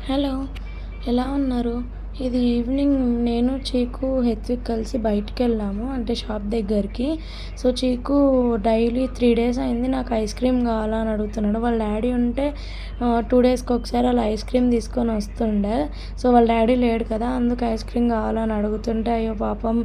Hello, ఎలా ఉన్నారు? ఇది ఈవినింగ్ నేను, చీకు, హెత్విక్ కలిసి బయటికెళ్ళాము. అంటే షాప్ దగ్గరికి. సో, చీకు డైలీ 3 డేస్ అయింది నాకు ఐస్ క్రీమ్ కావాలా అని అడుగుతున్నాడు. వాళ్ళ డాడీ ఉంటే 2 డేస్‌కి ఒకసారి అలా ఐస్ క్రీమ్ తీసుకొని వస్తుండే. సో, వాళ్ళ డాడీ లేడు కదా! అందుకు ఐస్ క్రీమ్ కావాలని అడుగుతుంటే, అయ్యో పాపం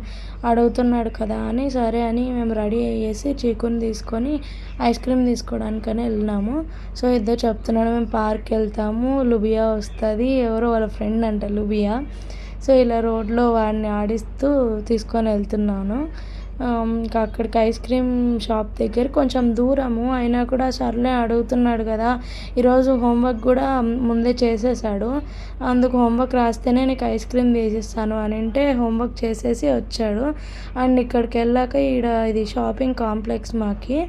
అడుగుతున్నాడు కదా అని సరే అని మేము రెడీ అయ్యేసి చీకుని తీసుకొని ఐస్ క్రీమ్ తీసుకోవడానికని వెళ్ళినాము. సో, ఇద్దరు చెప్తున్నాడు మేము పార్క్‌కెళ్తాము, లుబియా వస్తది. ఎవరో వాళ్ళ ఫ్రెండ్ అంట లుబియా. సో, ఇలా రోడ్లో వాడిని ఆడిస్తూ తీసుకొని వెళ్తున్నాను. ఇంకా అక్కడికి ఐస్ క్రీమ్ షాప్ దగ్గర కొంచెం దూరము. అయినా కూడా సర్లే అడుగుతున్నాడు కదా! ఈరోజు హోంవర్క్ కూడా ముందే చేసేసాడు. అందుకు హోంవర్క్ రాస్తేనే నీకు ఐస్ క్రీమ్ తీసిస్తాను అనంటే హోంవర్క్ చేసేసి వచ్చాడు. అండ్ ఇక్కడికెళ్ళాక ఇది షాపింగ్ కాంప్లెక్స్ మాకి.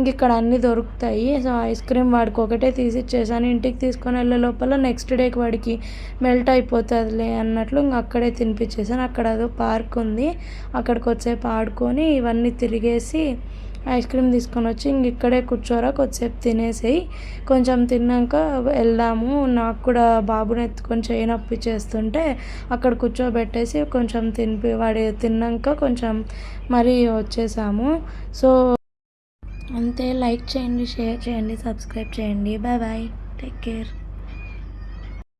ఇక్కడ అన్నీ దొరుకుతాయి. సో, ఐస్ క్రీమ్ వాడికి ఒకటే తీసిచ్చేసాను. ఇంటికి తీసుకొని వెళ్ళే లోపల నెక్స్ట్ డేకి వాడికి మెల్ట్ అయిపోతుందిలే అన్నట్లు అక్కడే తినిపించేసాను. అక్కడ అదో పార్క్ ఉంది. అక్కడికి కొద్దిసేపు ఆడుకొని ఇవన్నీ తిరిగేసి ఐస్ క్రీమ్ తీసుకొని వచ్చి ఇక్కడే కూర్చోరా, కొద్దిసేపు తినేసేయి, కొంచెం తిన్నాక వెళ్దాము. నాకు కూడా బాబుని ఎత్తుకొని చేయి నొప్పి చేస్తుంటే అక్కడ కూర్చోబెట్టేసి కొంచెం వాడు తిన్నాక కొంచెం మరీ వచ్చేసాము. సో, అంతే. లైక్ చేయండి, షేర్ చేయండి, సబ్స్క్రైబ్ చేయండి. Bye bye, take care.